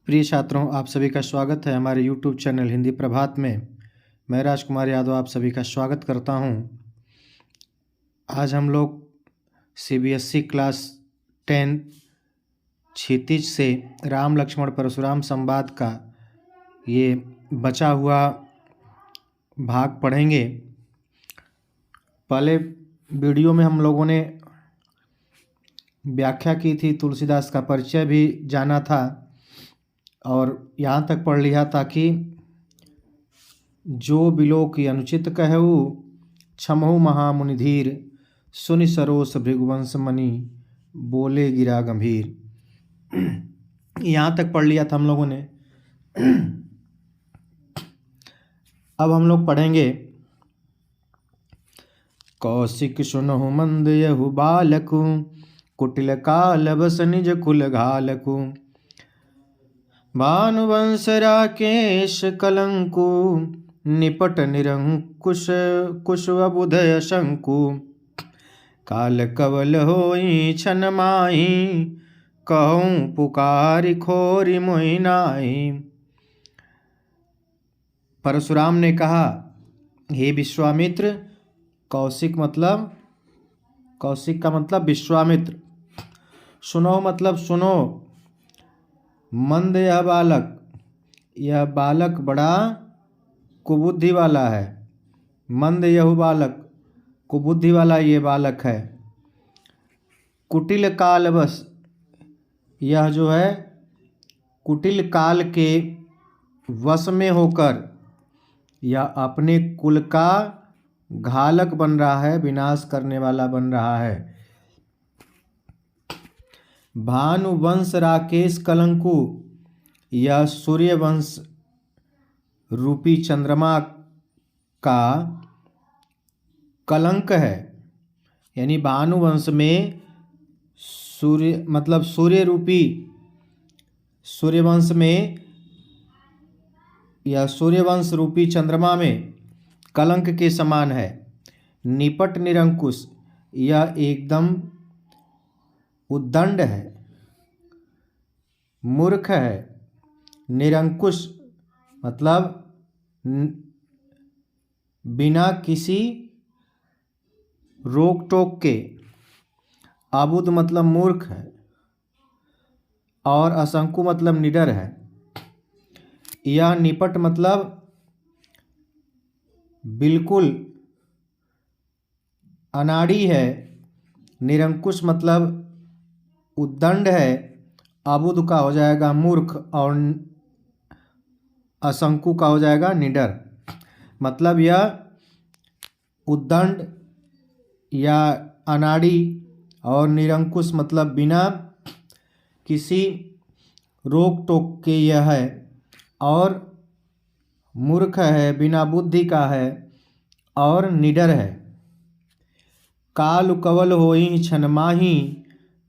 प्रिय छात्रों, आप सभी का स्वागत है हमारे YouTube चैनल हिंदी प्रभात में। मैं राजकुमार यादव आप सभी का स्वागत करता हूं। आज हम लोग CBSE क्लास 10 क्षितिज से राम लक्ष्मण परशुराम संवाद का ये बचा हुआ भाग पढ़ेंगे। पहले वीडियो में हम लोगों ने व्याख्या की थी, तुलसीदास का परिचय भी जाना था और यहाँ तक पढ़ लिया था कि जो बिलो की अनुचित कहऊ क्षमहु महामुनि धीर सुनि सरोस भृगुवंश मणि बोले गिरा गंभीर। यहाँ तक पढ़ लिया था हम लोगों ने। अब हम लोग पढ़ेंगे। कौशिक सुनहु मंद यहु बालकु कुटिल काल बस निज कुल घालकु भानुवंश राकेश कलंकु निपट निरंकुश कुशवबुधय शंकु काल कवल होई छन माही कहूँ पुकारी खोरी मोहि नाहि। परशुराम ने कहा, हे विश्वामित्र। कौशिक का मतलब विश्वामित्र। सुनो मतलब सुनो। मंद यह बालक बड़ा कुबुद्धि वाला है। मंद यह बालक कुबुद्धि वाला ये बालक है। कुटिल काल बस, यह जो है कुटिल काल के वश में होकर यह अपने कुल का घालक बन रहा है, विनाश करने वाला बन रहा है। भानुवंश राकेश कलंकु, यह सूर्यवंश रूपी चंद्रमा का कलंक है। यानी भानुवंश में सूर्य मतलब सूर्य रूपी सूर्यवंश में यह सूर्यवंश रूपी चंद्रमा में कलंक के समान है। निपट निरंकुश, यह एकदम उद्दंड है, मूर्ख है। निरंकुश मतलब बिना किसी रोक टोक के। अबुध मतलब मूर्ख है और असंकु मतलब निडर है। यह निपट मतलब बिल्कुल अनाड़ी है। निरंकुश मतलब उद्दंड है। अबुध का हो जाएगा मूर्ख और असंकु का हो जाएगा निडर। मतलब यह उद्दंड या अनाड़ी और निरंकुश मतलब बिना किसी रोक टोक के यह है और मूर्ख है, बिना बुद्धि का है और निडर है। काल कवल होई छन माही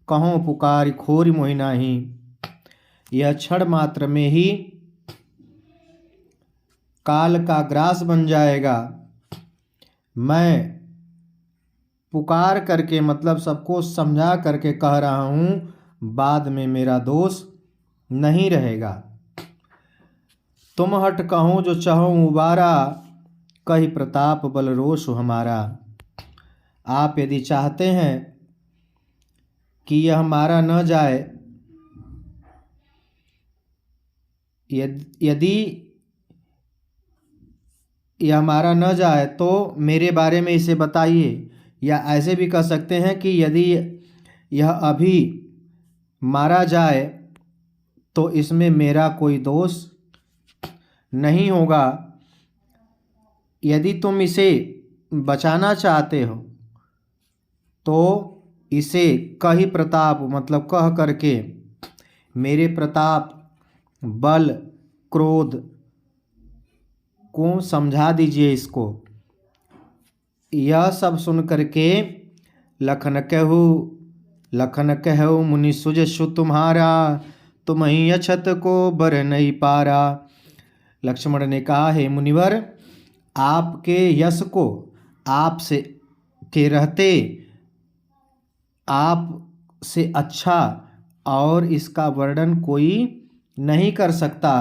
कहों पुकार खोरी मोहि नाहि, यह क्षण मात्र में ही काल का ग्रास बन जाएगा। मैं पुकार करके मतलब सबको समझा करके कह रहा हूँ, बाद में मेरा दोष नहीं रहेगा। तुम हट कहो जो चाहो उबारा कही प्रताप बल रोष हमारा। आप यदि चाहते हैं कि यह मारा न जाए, यदि यह मारा न जाए तो मेरे बारे में इसे बताइए। या ऐसे भी कह सकते हैं कि यदि यह अभी मारा जाए तो इसमें मेरा कोई दोष नहीं होगा। यदि तुम इसे बचाना चाहते हो तो इसे कही प्रताप मतलब कह करके मेरे प्रताप, बल, क्रोध को समझा दीजिए इसको। यह सब सुन करके लखन कहु मुनि सुज सु तुम्हारा तुम ही अछत को बर नहीं पारा। लक्ष्मण ने कहा, हे मुनिवर, आपके यश को आपसे के रहते आप से अच्छा और इसका वर्णन कोई नहीं कर सकता।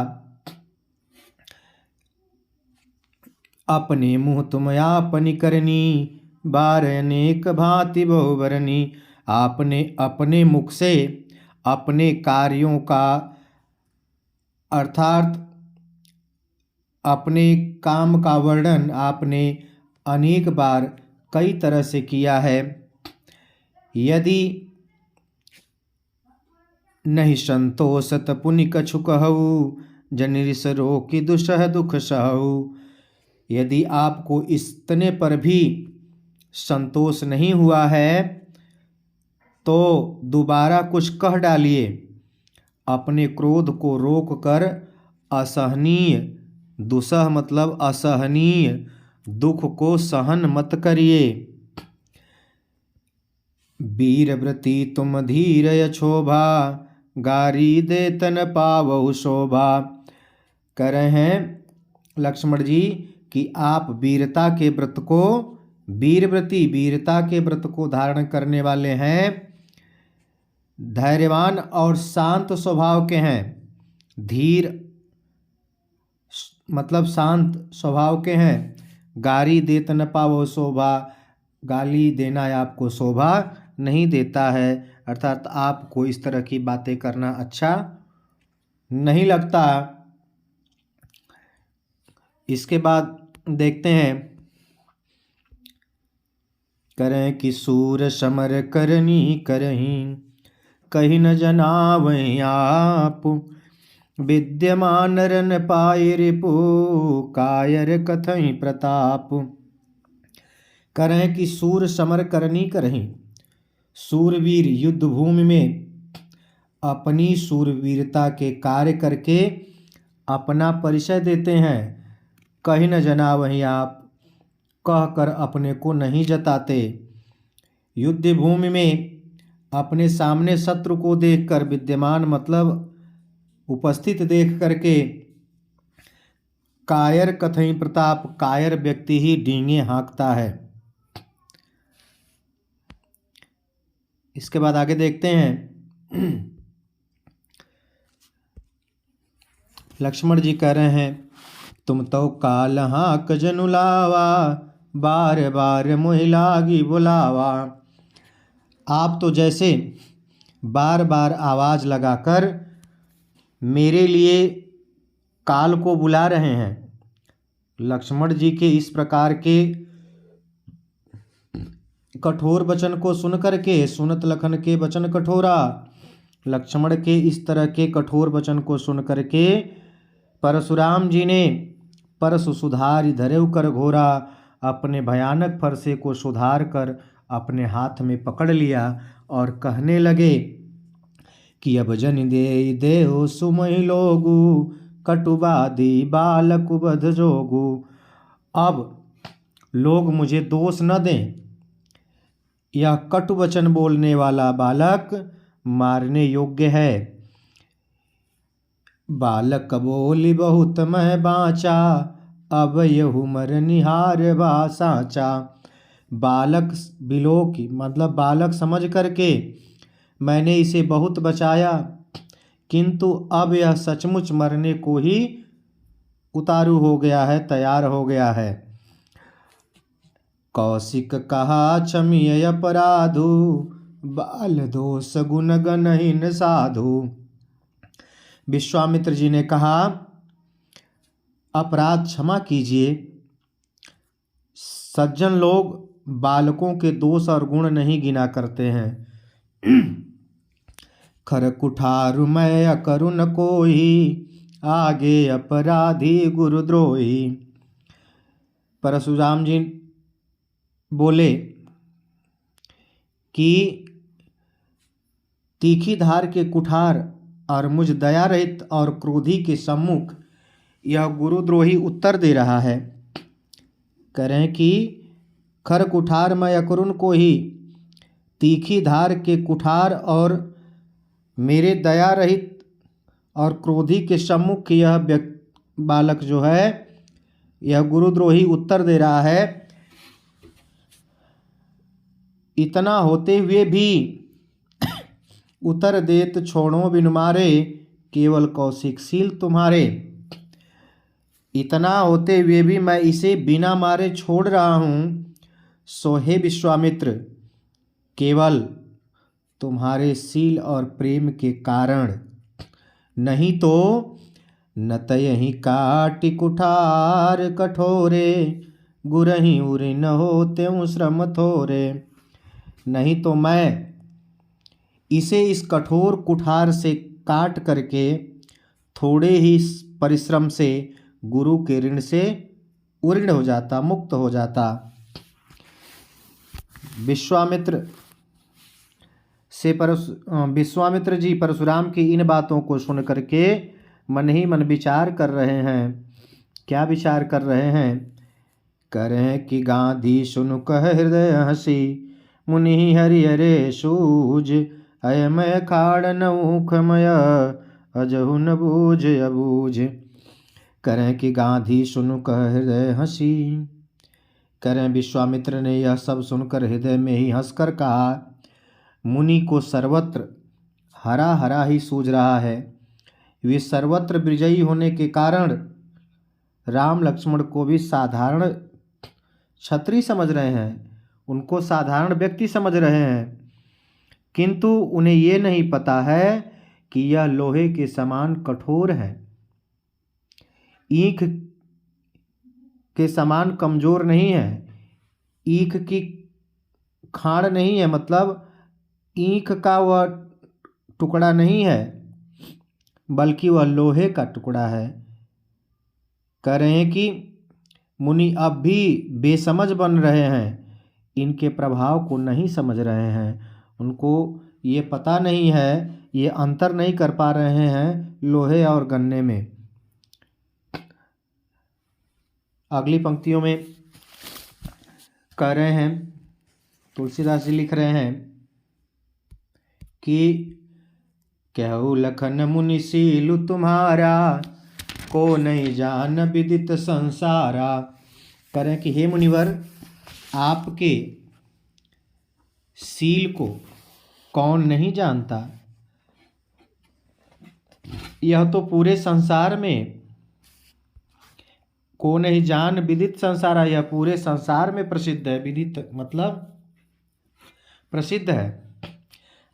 अपने मुँह तुम आपनी करनी, बार अनेक भांति बहुबरनी। आपने अपने मुख से अपने कार्यों का अर्थात अपने काम का वर्णन आपने अनेक बार कई तरह से किया है। यदि नहीं संतोषत पुनि कछु कहऊ, जनिरिस रोकि दुसह दुख सहऊ। यदि आपको इतने पर भी संतोष नहीं हुआ है तो दोबारा कुछ कह डालिए। अपने क्रोध को रोक कर असहनीय, दुसह मतलब असहनीय दुख को सहन मत करिए। वीरव्रती तुम धीर यशोभा, गारी दे तन पावहु शोभा। कह रहे हैं लक्ष्मण जी कि आप वीरता के व्रत को, वीरव्रती वीरता के व्रत को धारण करने वाले हैं, धैर्यवान और शांत स्वभाव के हैं। धीर मतलब शांत स्वभाव के हैं। गारी देत न पावो शोभा, गाली देना आपको शोभा नहीं देता है, अर्थात आपको इस तरह की बातें करना अच्छा नहीं लगता। इसके बाद देखते हैं, करें कि सूर समर करनी करहीं, कहीं न जनावहीं आप। विद्यमान रन पाए रिपु, कायर कथहीं प्रताप। करें कि सूर समर करनी करहीं। सूरवीर युद्ध भूमि में अपनी सूरवीरता के कार्य करके अपना परिचय देते हैं। कहीं न जना वहीं आप, कहकर अपने को नहीं जताते। युद्ध भूमि में अपने सामने शत्रु को देखकर, विद्यमान मतलब उपस्थित देख करके, कायर कथई प्रताप, कायर व्यक्ति ही डींगे हाँकता है। इसके बाद आगे देखते हैं, लक्ष्मण जी कह रहे हैं, तुम तो काल हाँक जनुलावा, बार बार मोहि लागी बुलावा। आप तो जैसे बार बार आवाज़ लगाकर मेरे लिए काल को बुला रहे हैं। लक्ष्मण जी के इस प्रकार के कठोर वचन को सुन करके, सुनत लखन के वचन कठोरा, लक्ष्मण के इस तरह के कठोर वचन को सुन करके परशुराम जी ने परशु सुधार धरेउ कर घोरा, अपने भयानक फरसे को सुधार कर अपने हाथ में पकड़ लिया और कहने लगे कि अब जन दे देहो सुमहि लोगु, कटुबादी बालक बध जोगु। अब लोग मुझे दोष न दें, यह कटु वचन बोलने वाला बालक मारने योग्य है। बालक बोली बहुत मैं बाँचा, अब यहु मर निहार बा साचा। बालक बिलोकी मतलब बालक समझ करके मैंने इसे बहुत बचाया, किंतु अब यह सचमुच मरने को ही उतारू हो गया है, तैयार हो गया है। कौशिक कहा क्षमिय अपराधु, बाल दोष गुण गणहीन साधु। विश्वामित्र जी ने कहा, अपराध क्षमा कीजिए। सज्जन लोग बालकों के दोष और गुण नहीं गिना करते हैं। खर कुठारु मैं अकरुण कोई, आगे अपराधी गुरुद्रोही। परशुराम जी बोले कि तीखी धार के कुठार और मुझ दया रहित और क्रोधी के सम्मुख यह गुरुद्रोही उत्तर दे रहा है। करें कि खर कुठार मैं अकरुण को ही, तीखी धार के कुठार और मेरे दया रहित और क्रोधी के सम्मुख यह बालक जो है यह गुरुद्रोही उत्तर दे रहा है। इतना होते हुए भी उत्तर देत छोड़ो बिन मारे, केवल कौशिकशील तुम्हारे, इतना होते हुए भी मैं इसे बिना मारे छोड़ रहा हूँ। सो हे विश्वामित्र, केवल तुम्हारे शील और प्रेम के कारण, नहीं तो न तयहि काटि कुठार कठोरे, गुरहि उरि न हो त्यों श्रम थोरे। नहीं तो मैं इसे इस कठोर कुठार से काट करके थोड़े ही परिश्रम से गुरु के ऋण से उऋण हो जाता, मुक्त हो जाता। विश्वामित्र जी परशुराम की इन बातों को सुन करके मन ही मन विचार कर रहे हैं। क्या विचार कर रहे हैं? कह रहे हैं कि गांधी सुन कह हृदय हंसी, मुनि हरि हरे सूझ, अयमय खाड़ नौखमय, अजहु न बूझ अबूझ। कह रहे हैं कि गांधी सुन कह हृदय हंसी। कह रहे हैं विश्वामित्र ने यह सब सुनकर हृदय में ही हंसकर कहा, मुनि को सर्वत्र हरा हरा ही सूझ रहा है। वे सर्वत्र विजयी होने के कारण राम लक्ष्मण को भी साधारण क्षत्रिय समझ रहे हैं, उनको साधारण व्यक्ति समझ रहे हैं, किंतु उन्हें ये नहीं पता है कि यह लोहे के समान कठोर है, ईख के समान कमजोर नहीं है, ईख की खाड़ नहीं है, मतलब ईख का वह टुकड़ा नहीं है, बल्कि वह लोहे का टुकड़ा है। कह रहे हैं कि मुनि अब भी बेसमझ बन रहे हैं, इनके प्रभाव को नहीं समझ रहे हैं, उनको ये पता नहीं है, ये अंतर नहीं कर पा रहे हैं लोहे और गन्ने में। अगली पंक्तियों में कह रहे हैं, तुलसीदास जी लिख रहे हैं कि कहु लखन मुनि सीलु तुम्हारा, को नहीं जान विदित संसारा। करें कि हे मुनिवर, आपके सील को कौन नहीं जानता, यह तो पूरे संसार में, को नहीं जान विदित संसारा, यह पूरे संसार में प्रसिद्ध है। विदित मतलब प्रसिद्ध है।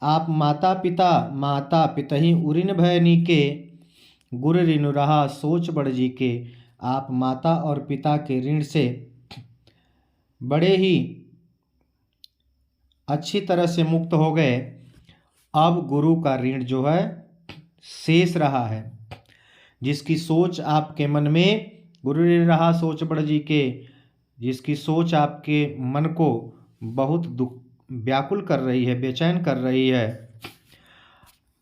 आप माता पितहि उरिन भयनी के, गुरु ऋण रहा सोच बड़ जी के। आप माता और पिता के ऋण से बड़े ही अच्छी तरह से मुक्त हो गए। अब गुरु का ऋण जो है शेष रहा है। जिसकी सोच आपके मन में, गुरु ऋण रहा सोच बड़ जी के, जिसकी सोच आपके मन को बहुत दुख व्याकुल कर रही है, बेचैन कर रही है।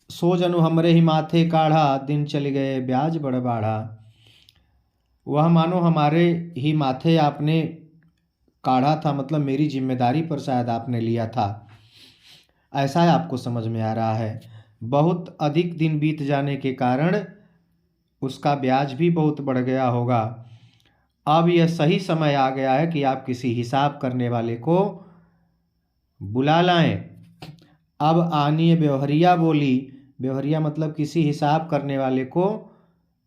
सो जनु हमरे ही माथे काढ़ा, दिन चले गए ब्याज बड़ बाढ़ा। वह मानो हमारे ही माथे आपने काढ़ा था, मतलब मेरी जिम्मेदारी पर शायद आपने लिया था, ऐसा है आपको समझ में आ रहा है। बहुत अधिक दिन बीत जाने के कारण उसका ब्याज भी बहुत बढ़ गया होगा। अब यह सही समय आ गया है कि आप किसी हिसाब करने वाले को बुला लाएं। अब आनिए व्यवहरिया बोली, व्यवहरिया मतलब किसी हिसाब करने वाले को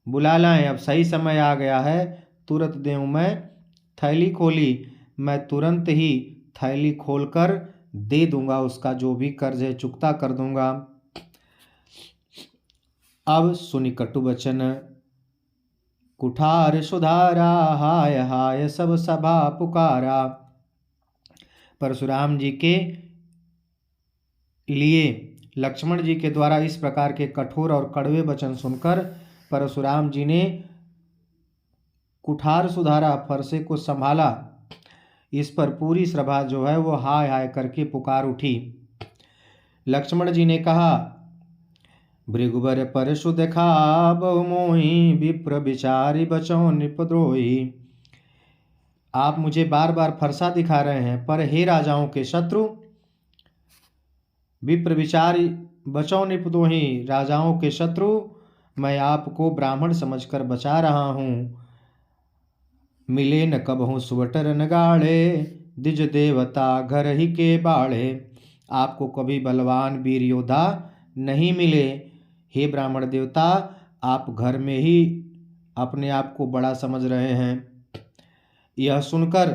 बुला लाएं। अब सही समय आ गया है, तुरंत देऊं मैं थैली खोली, मैं तुरंत ही थैली खोलकर दे दूंगा, उसका जो भी कर्ज है चुकता कर दूंगा। अब सुनि कटु वचन कुठार सुधारा, हाय हाय सब सभा पुकारा। परशुराम जी के लिए लक्ष्मण जी के द्वारा इस प्रकार के कठोर और कड़वे वचन सुनकर परशुराम जी ने कुठार सुधारा, फरसे को संभाला। इस पर पूरी सभा जो है वो हाय हाय करके पुकार उठी। लक्ष्मण जी ने कहा, भृगुबर परशु देखा बहु मोही, विप्र विचारी बचो नृपद्रोही। आप मुझे बार बार फरसा दिखा रहे हैं, पर हे राजाओं के शत्रु, विप्र विचारी बचो नृपद्रोही, राजाओं के शत्रु, मैं आपको ब्राह्मण समझकर बचा रहा हूँ। मिले न कबहु सुवटर न गाढ़े, द्विज देवता घर ही के बाढ़े। आपको कभी बलवान वीर योद्धा नहीं मिले, हे ब्राह्मण देवता, आप घर में ही अपने आप को बड़ा समझ रहे हैं। यह सुनकर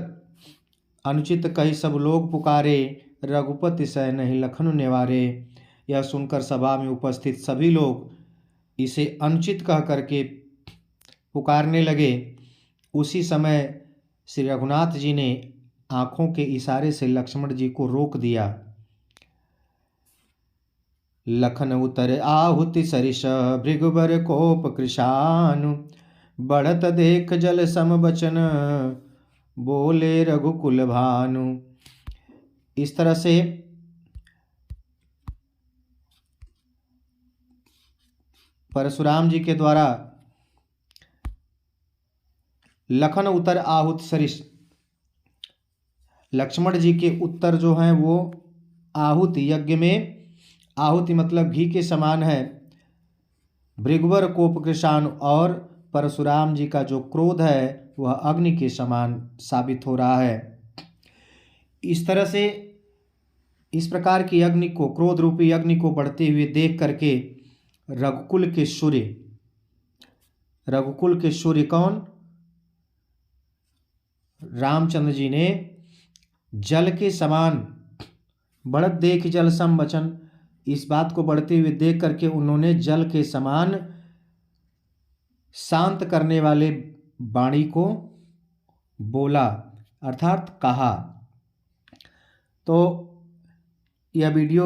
अनुचित कही सब लोग पुकारे, रघुपति सह नहीं लखन निवारे। यह सुनकर सभा में उपस्थित सभी लोग इसे अनुचित कह करके पुकारने लगे। उसी समय श्री रघुनाथ जी ने आंखों के इशारे से लक्ष्मण जी को रोक दिया। लखन उतर आहुति सरिष भृगुबर कोप कृशानु, बढ़त देख जल सम बचन बोले रघुकुल भानु। इस तरह से परशुराम जी के द्वारा लखन उतर आहुत सरिष, लक्ष्मण जी के उत्तर जो हैं वो आहुति यज्ञ में, आहुति मतलब घी के समान है। भृगुवर कोप कृशान, और परशुराम जी का जो क्रोध है वह अग्नि के समान साबित हो रहा है। इस तरह से इस प्रकार की अग्नि को, क्रोध रूपी अग्नि को बढ़ते हुए देख करके रघुकुल के सूर्य, रघुकुल के सूर्य कौन? रामचंद्र जी ने जल के समान, बढ़त देख जल सम बचन, इस बात को बढ़ते हुए देख करके उन्होंने जल के समान शांत करने वाले वाणी को बोला, अर्थात कहा। तो यह वीडियो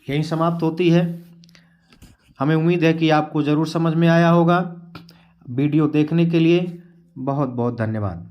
यहीं समाप्त होती है। हमें उम्मीद है कि आपको ज़रूर समझ में आया होगा। वीडियो देखने के लिए बहुत बहुत धन्यवाद।